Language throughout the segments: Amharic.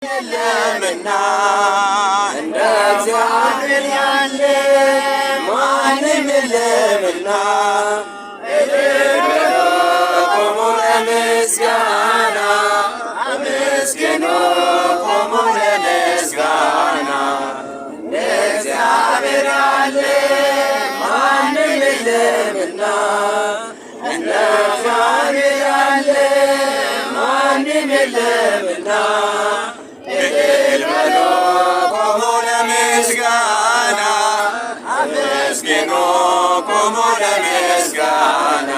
የለምና እንደ እግዚአብሔር ያለ ማንም የለምና ቆሞ ለምስጋና አመስግኑ ቆሞ ለምስጋና እንደ እግዚአብሔር ያለ ማንም የለምና እንደ እግዚአብሔር ያለ ማንም የለምና እልል በሉ ቆሞ ለምስጋና አመስግኑ ቆሞ ለምስጋና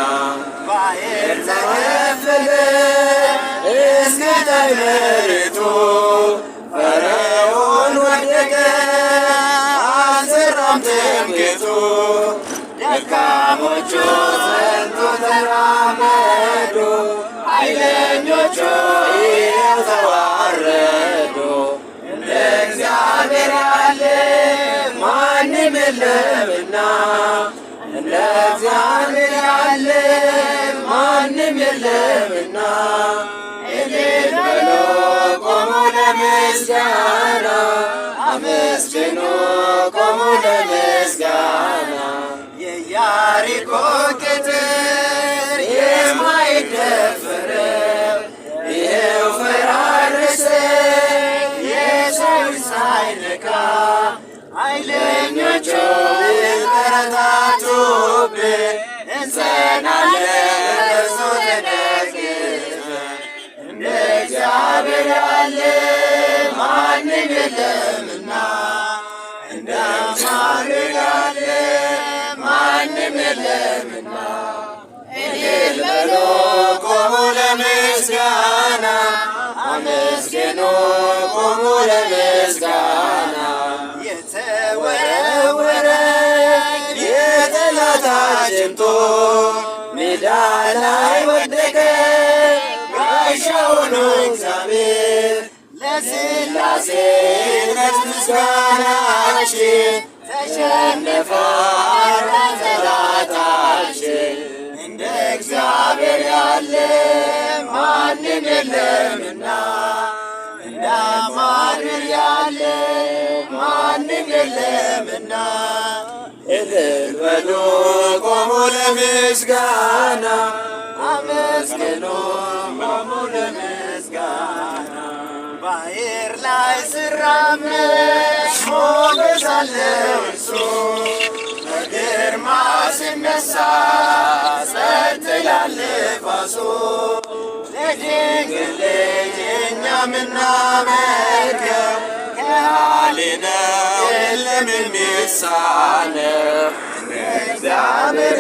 ባሕር ተከፈለ እስከ ታይ መሬቱ ፈርዖን ወደቀ አልዘራም ትምክህቱ ደካሞቹ ጸንቶ ተራመዱ ኃይለኞቹ ይኸው ተዋረዱ እንደ እግዚአብሔር ያለ ማንም የለምና እንደ እግዚአብሔር ያለ ማንም የለምና እልል በሉ ቆሙ ለምስጋና አመስግኑ ቆሙ ለምስጋና የኢያሪኮ ቅጥር የማይደፈረው ይኸው ፈራረሰ የሰው ሳይነካ ኃይለኞቹ ቢበረታቱብን እንጸናለን በእርሱ ተደግፈን እንደ እግዚአብሔር ያለ ማንም የለምና እንደ እግዚአብሔር ያለ ማንም የለምና እልል በሉ ቆሙ ለምስጋና አመስግኑ ቆሙ ለምስጋና የተወረወረ የጠላታችን ጦር ሜዳ ላይ ወደቀ ጋሻው ሆኖ እግዚአብሔር ለሥላሴ ይድረስ ምስጋናችን ተሸነፈ ጠላታችን እንደ እግዚአብሔር ያለ ማንም የለምና እንደ እግዚአብሔር ያለ ማንም የለምና እልል በሉ ቆሙ ለምስጋና አመስግኑ ቆሙ ለምስጋና ባሕር ላይ ሲራመድ ሞገስ አለው እርሱ በግርማ ሲነሣ ጸጥ ይላል ነፋሱ ለድንግል ልጅ እኛ ምናመልከው ከሃሊ ነው የለም የሚሳነው እግዚአብሔር